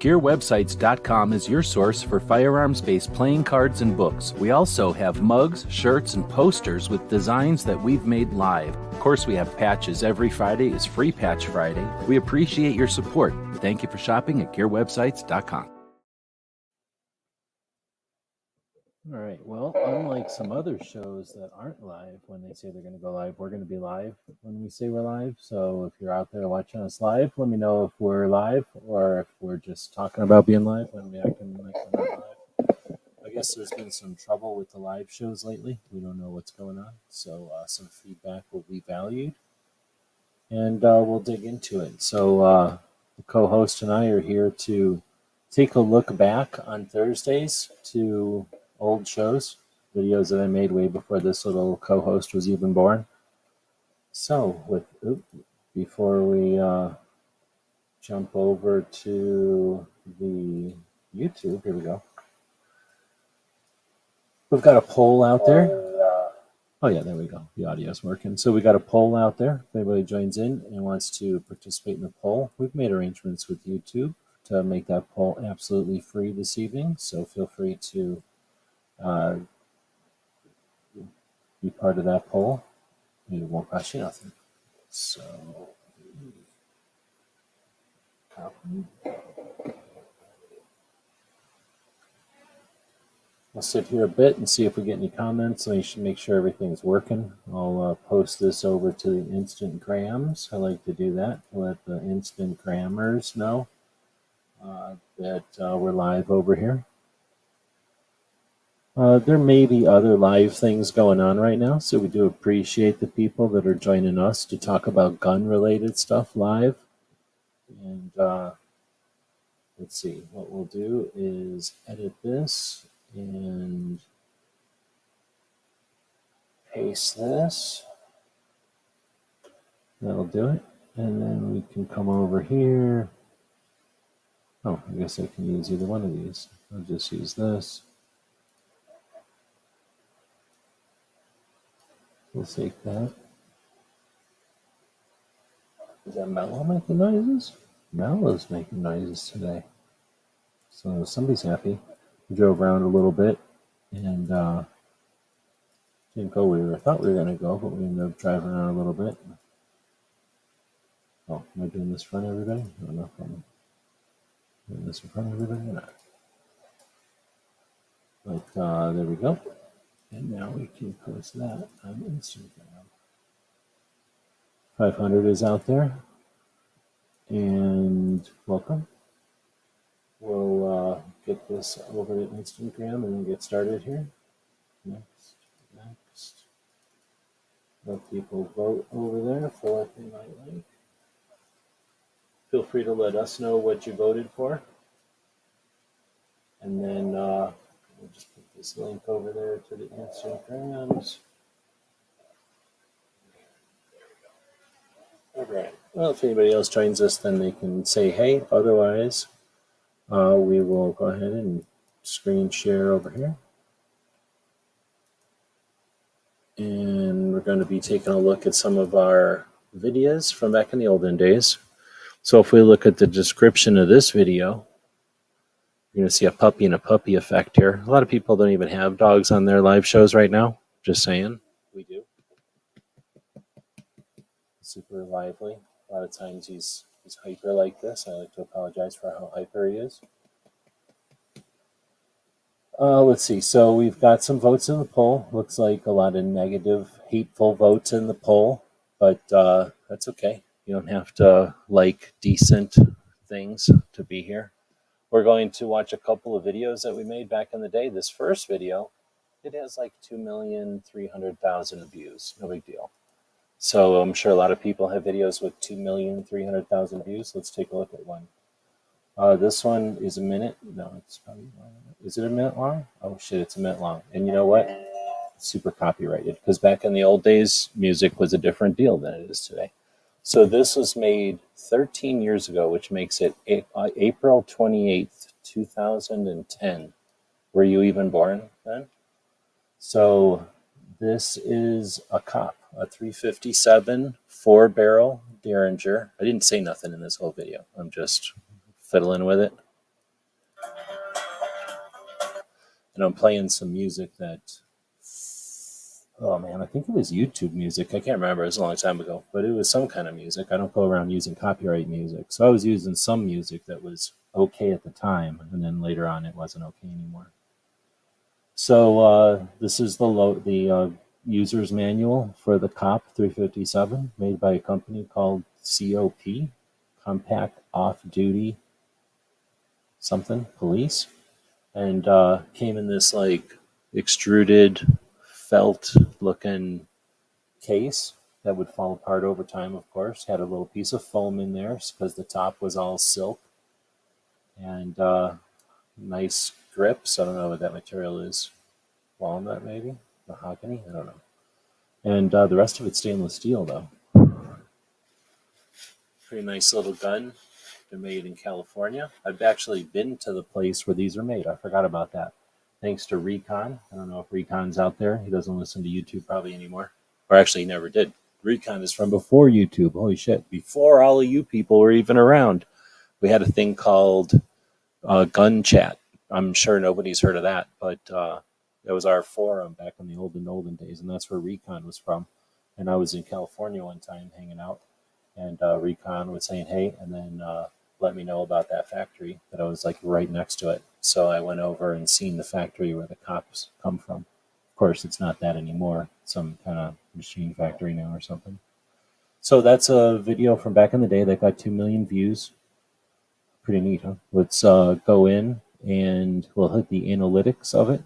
GearWebsites.com is your source for firearms-based playing cards and books. We also have mugs, shirts, and posters with designs that we've made live. Of course, we have patches. Every Friday is Free Patch Friday. We appreciate your support. Thank you for shopping at GearWebsites.com. All right, well, unlike some other shows that aren't live when they say they're going to go live, we're going to be live when we say we're live. So if you're out there watching us live, let me know if we're live or if we're just talking about being live when we acting like we're not live. I guess there's been some trouble with the live shows lately. We don't know what's going on, so some feedback will be valued, and we'll dig into it. So the co-host and I are here to take a look back on Thursdays to old shows, videos that I made way before this little co-host was even born. So before we jump over to the YouTube, here we go. We've got a poll out there. Oh yeah, there we go. The audio's working. So we got a poll out there. If anybody joins in and wants to participate in the poll, we've made arrangements with YouTube to make that poll absolutely free this evening. So feel free to be part of that poll. It won't cost you nothing. So, copy. I'll sit here a bit and see if we get any comments. So you should make sure everything's working. I'll post this over to the Instagrams. I like to do that. Let the Instagrammers know that we're live over here. There may be other live things going on right now, so we do appreciate the people that are joining us to talk about gun-related stuff live. And let's see, what we'll do is edit this and paste this. That'll do it. And then we can come over here. Oh, I guess I can use either one of these. I'll just use this. We'll take that. Is that Mello making noises? Mello's making noises today. So somebody's happy. We drove around a little bit and didn't go where we thought we were going to go, but we ended up driving around a little bit. Oh, am I doing this in front of everybody? I don't know if I'm doing this in front of everybody or not. But there we go. And now we can post that on Instagram. 500 is out there. And welcome. We'll get this over to Instagram and then get started here. Next. Let people vote over there for what they might like. Feel free to let us know what you voted for. And then we'll just put this link over there to the Instagrams. All right. Well, if anybody else joins us, then they can say hey. Otherwise, we will go ahead and screen share over here. And we're going to be taking a look at some of our videos from back in the olden days. So if we look at the description of this video, you're going to see a puppy and a puppy effect here. A lot of people don't even have dogs on their live shows right now. Just saying. We do. Super lively. A lot of times he's hyper like this. I like to apologize for how hyper he is. Let's see. So we've got some votes in the poll. Looks like a lot of negative, hateful votes in the poll, but that's okay. You don't have to like decent things to be here. We're going to watch a couple of videos that we made back in the day. This first video, it has like 2,300,000 views. No big deal. So I'm sure a lot of people have videos with 2,300,000 views. Let's take a look at one. This one is a minute. No, it's probably long. Is it a minute long? Oh shit, it's a minute long. And you know what? It's super copyrighted because back in the old days, music was a different deal than it is today. So this was made 13 years ago, which makes it April 28th, 2010. Were you even born then? So this is a cop, a 357 4-barrel Derringer. I didn't say nothing in this whole video. I'm just fiddling with it. And I'm playing some music that, oh man, I think it was YouTube music. I can't remember. It was a long time ago. But it was some kind of music. I don't go around using copyright music. So I was using some music that was okay at the time. And then later on, it wasn't okay anymore. So this is the user's manual for the COP 357, made by a company called COP, Compact Off-Duty something Police, and came in this like extruded felt-looking case that would fall apart over time. Of course, had a little piece of foam in there because the top was all silk, and nice grips. I don't know what that material is. Walnut, maybe? Mahogany? I don't know. And the rest of it's stainless steel, though. Pretty nice little gun. They're made in California. I've actually been to the place where these are made. I forgot about that. Thanks to Recon. I don't know if Recon's out there. He doesn't listen to YouTube probably anymore. Or actually, he never did. Recon is from before YouTube. Holy shit. Before all of you people were even around. We had a thing called Gun Chat. I'm sure nobody's heard of that, but that was our forum back in the olden days, and that's where Recon was from. And I was in California one time hanging out, and Recon was saying, hey, and then let me know about that factory that I was like right next to it. So I went over and seen the factory where the cops come from. Of course, it's not that anymore. It's some kind of machine factory now or something. So that's a video from back in the day that got 2 million views. Pretty neat, huh? Let's go in and we'll hit the analytics of it.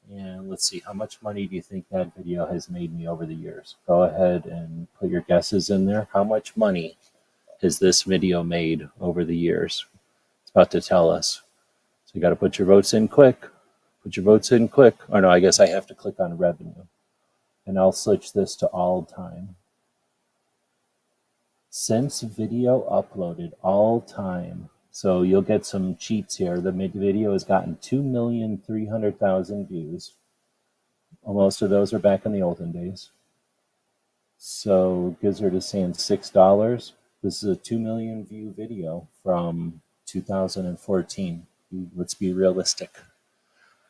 And let's see, how much money do you think that video has made me over the years? Go ahead and put your guesses in there. How much money has this video made over the years? It's about to tell us. So you got to put your votes in quick. Put your votes in quick. Or no, I guess I have to click on revenue. And I'll switch this to all time. Since video uploaded, all time. So you'll get some cheats here. The video has gotten 2,300,000 views. Most of those are back in the olden days. So Gizzard is saying $6. This is a 2 million view video from 2014. Let's be realistic.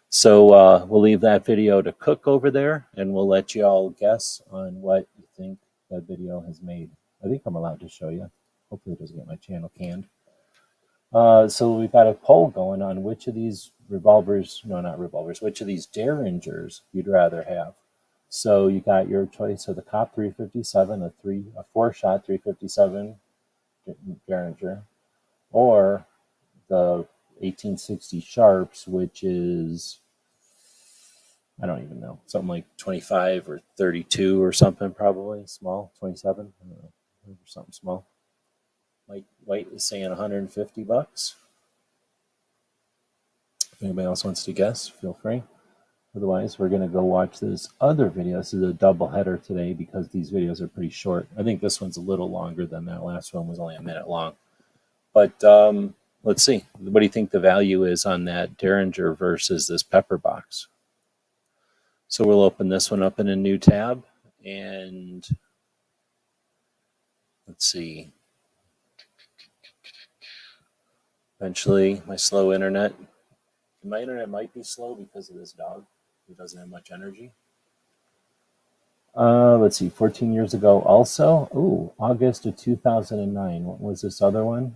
So we'll leave that video to cook over there, and we'll let you all guess on what you think that video has made. I think I'm allowed to show you. Hopefully it doesn't get my channel canned. So we've got a poll going on which of these which of these Derringers you'd rather have. So you got your choice of the COP 357, a 4-shot 357 Derringer, or the 1860 Sharps, which is, I don't even know, something like 25 or 32 or something, probably small, 27, I don't know, something small. Mike White is saying $150. If anybody else wants to guess, feel free. Otherwise, we're going to go watch this other video. This is a double header today because these videos are pretty short. I think this one's a little longer than that last one was only a minute long. But let's see. What do you think the value is on that Derringer versus this Pepperbox? So we'll open this one up in a new tab. And let's see. Eventually, my slow internet. My internet might be slow because of this dog. He doesn't have much energy. Let's see, 14 years ago also. Ooh, August of 2009. What was this other one?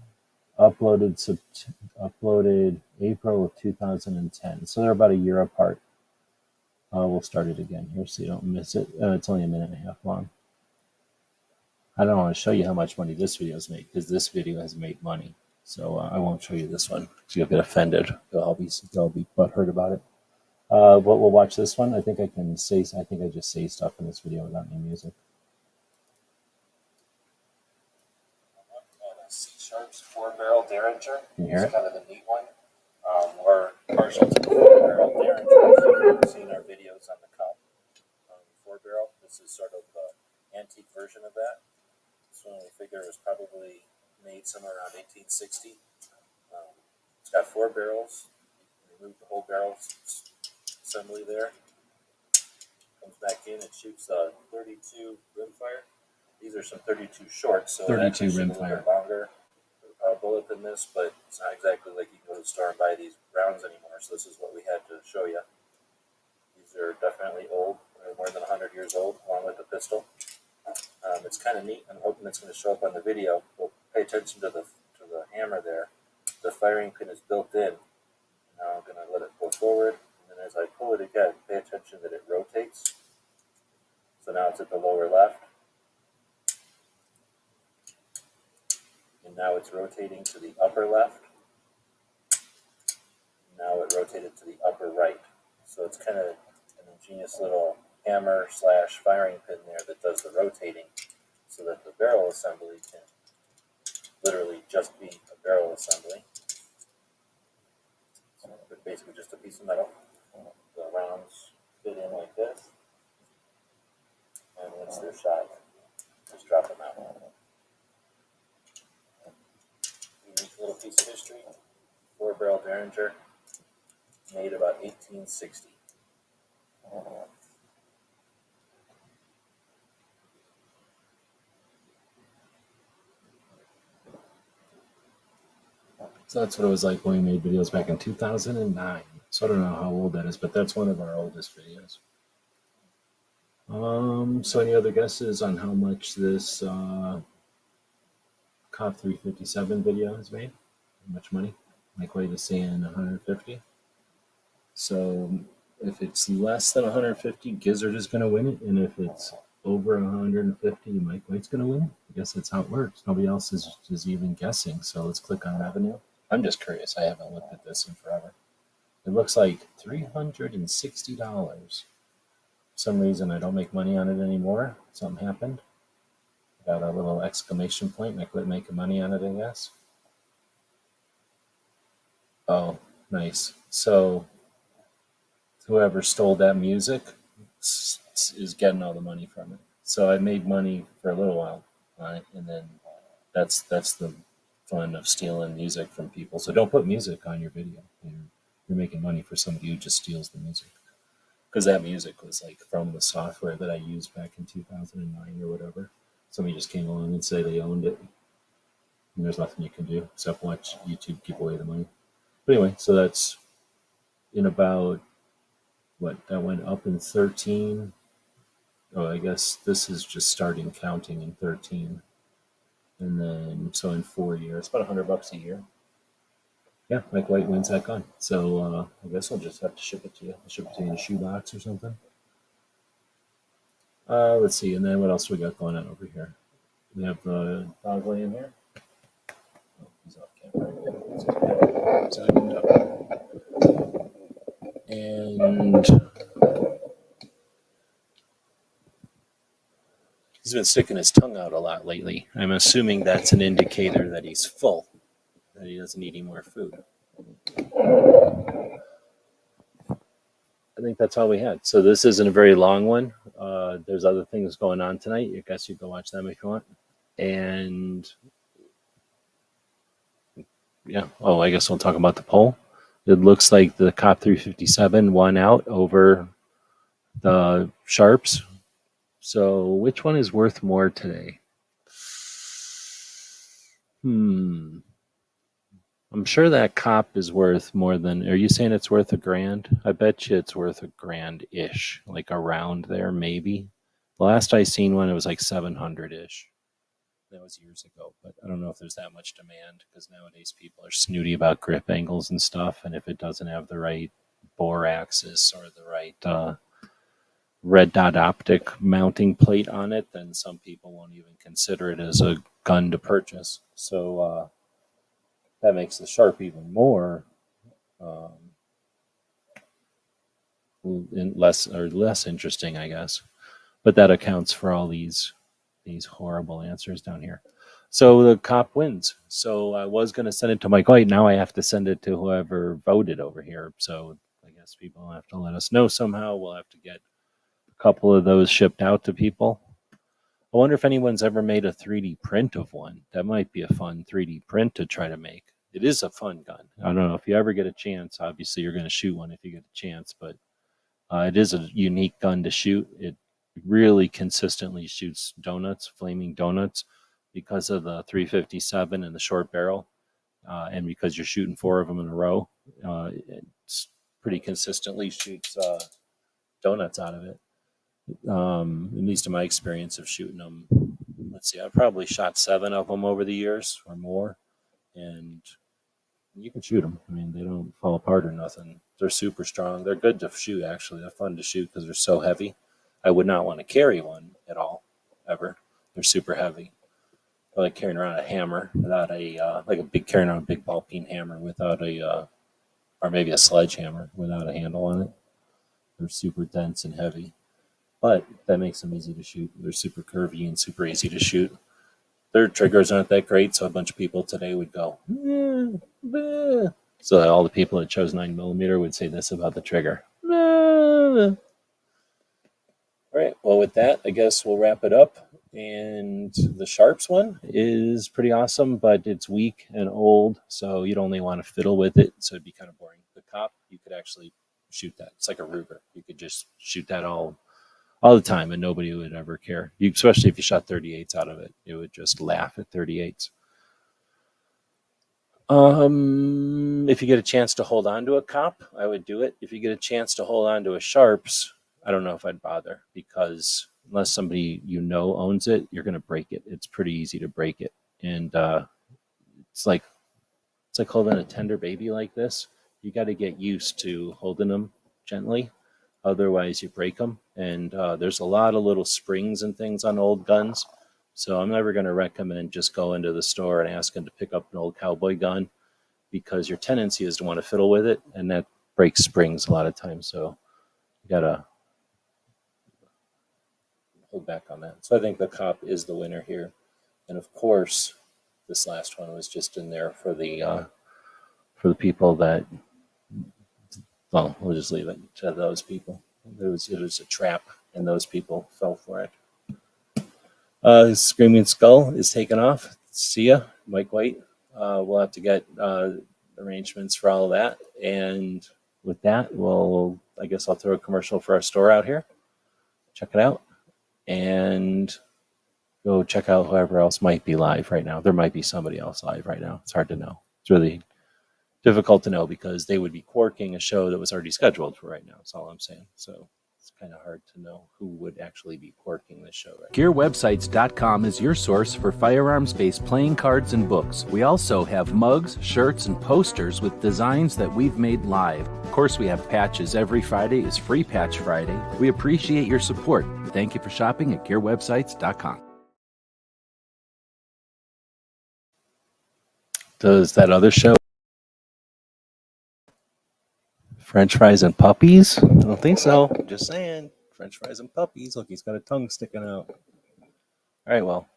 Uploaded April of 2010. So they're about a year apart. We'll start it again here so you don't miss it. It's only a minute and a half long. I don't want to show you how much money this video has made because this video has made money. So I won't show you this one because you'll get offended. They'll be butthurt about it. But we'll watch this one. I think I just say stuff in this video without any music. C-Sharp's 4-barrel Derringer. Can you hear it? It's kind of a neat one. We're partial to the 4-barrel Derringer. You've seen our videos on the cup. 4-barrel. This is sort of the antique version of that. So we figure it was probably made somewhere around 1860. It's got 4 barrels. Remove the whole barrel assembly there. Comes back in, it shoots a 32 rimfire. These are some 32 shorts, so 32 it actually rimfire. a little bit longer bullet than this, but it's not exactly like you can go to the store and buy these rounds anymore. So this is what we had to show you. These are definitely old. They're more than 100 years old, along with the pistol. It's kind of neat. I'm hoping it's going to show up on the video. We'll pay attention to the hammer there. The firing pin is built in. Now I'm going to let it go forward, and then as I pull it again, pay attention that it rotates. So now it's at the lower left, and now it's rotating to the upper left. Now it rotated to the upper right. So it's kind of an ingenious little hammer / firing pin there that does the rotating, so that the barrel assembly can literally just be a barrel assembly. So it's basically just a piece of metal. The rounds fit in like this, and once they're shot, just drop them out. Unique little piece of history. 4-barrel Derringer, made about 1860. So that's what it was like when we made videos back in 2009. So I don't know how old that is, but that's one of our oldest videos. So any other guesses on how much this COP 357 video has made? How much money? Mike White is saying 150. So if it's less than 150, Gizzard is going to win it, and if it's over 150, Mike White's going to win it. I guess that's how it works. Nobody else is even guessing. So let's click on revenue. I'm just curious. I haven't looked at this in forever. It looks like $360. For some reason, I don't make money on it anymore. Something happened. Got a little exclamation point, and I quit making money on it, I guess. Oh, nice. So whoever stole that music is getting all the money from it. So I made money for a little while on it, and then that's the fun of stealing music from people. So don't put music on your video. You're making money for somebody who just steals the music. Because that music was like from the software that I used back in 2009 or whatever. Somebody just came along and say they owned it. And there's nothing you can do except watch YouTube give away the money. But anyway, so that's in about, what, that went up in 13. Oh, I guess this is just starting counting in 13. And then, so in 4 years, about $100 a year. Yeah, Mike White wins that gun. So I guess I'll just have to ship it to you. I'll ship it to you in a shoebox or something. Let's see, and then what else we got going on over here? We have the dog laying here. Oh, he's off camera. And he's been sticking his tongue out a lot lately. I'm assuming that's an indicator that he's full, that he doesn't need any more food. I think that's all we had. So this isn't a very long one. There's other things going on tonight. I guess you can watch them if you want. And yeah, oh, I guess we'll talk about the poll. It looks like the COP 357 won out over the Sharps. So which one is worth more today? I'm sure that COP is worth more than, are you saying it's worth $1,000? I bet you it's worth $1,000-ish, like around there, maybe. The last I seen one, it was like 700-ish. That was years ago, but I don't know if there's that much demand because nowadays people are snooty about grip angles and stuff, and if it doesn't have the right bore axis or the right red dot optic mounting plate on it, then some people won't even consider it as a gun to purchase. So that makes the Sharp even more less interesting, I guess. But that accounts for all these horrible answers down here. So the cop wins. So I was going to send it to Mike White. Now I have to send it to whoever voted over here. So I guess people have to let us know somehow. We'll have to get a couple of those shipped out to people. I wonder if anyone's ever made a 3D print of one. That might be a fun 3D print to try to make. It is a fun gun. I don't know if you ever get a chance. Obviously, you're going to shoot one if you get a chance, but it is a unique gun to shoot. It really consistently shoots donuts, flaming donuts, because of the 357 and the short barrel, and because you're shooting 4 of them in a row. It's pretty consistently shoots donuts out of it. At least in my experience of shooting them. Let's see, I've probably shot 7 of them over the years or more, and you can shoot them. I mean, they don't fall apart or nothing. They're super strong. They're good to shoot, actually. They're fun to shoot because they're so heavy. I would not want to carry one at all, ever. They're super heavy. I like carrying around a hammer without like a big, carrying around a big ball peen hammer without or maybe a sledgehammer without a handle on it. They're super dense and heavy, but that makes them easy to shoot. They're super curvy and super easy to shoot. Their triggers aren't that great, so a bunch of people today would go, so all the people that chose 9mm would say this about the trigger. All right, well, with that, I guess we'll wrap it up. And the Sharps one is pretty awesome, but it's weak and old, so you'd only want to fiddle with it, so it'd be kind of boring. The Cop, you could actually shoot that. It's like a Ruger. You could just shoot that all the time, and nobody would ever care. Especially if you shot 38s out of it, it would just laugh at 38s. If you get a chance to hold on to a Cop, I would do it. If you get a chance to hold on to a Sharps, I don't know if I'd bother, because unless somebody owns it, you're going to break it. It's pretty easy to break it, and it's like holding a tender baby like this. You got to get used to holding them gently. Otherwise, you break them. And there's a lot of little springs and things on old guns. So I'm never going to recommend just go into the store and ask them to pick up an old cowboy gun, because your tendency is to want to fiddle with it, and that breaks springs a lot of times. So you got to hold back on that. So I think the Cop is the winner here. And of course, this last one was just in there for the people that, well, we'll just leave it to those people. It was a trap, and those people fell for it. Screaming Skull is taken off. See ya, Mike White. We'll have to get arrangements for all of that. And with that, I guess I'll throw a commercial for our store out here. Check it out. And go check out whoever else might be live right now. There might be somebody else live right now. It's hard to know. It's really difficult to know, because they would be quarking a show that was already scheduled for right now. That's all I'm saying. So it's kind of hard to know who would actually be quarking this show right now. GearWebsites.com is your source for firearms-based playing cards and books. We also have mugs, shirts, and posters with designs that we've made live. Of course, we have patches. Every Friday is Free Patch Friday. We appreciate your support. Thank you for shopping at GearWebsites.com. Does that other show French fries and puppies? I don't think so. Just saying. French fries and puppies. Look, he's got a tongue sticking out. All right, well,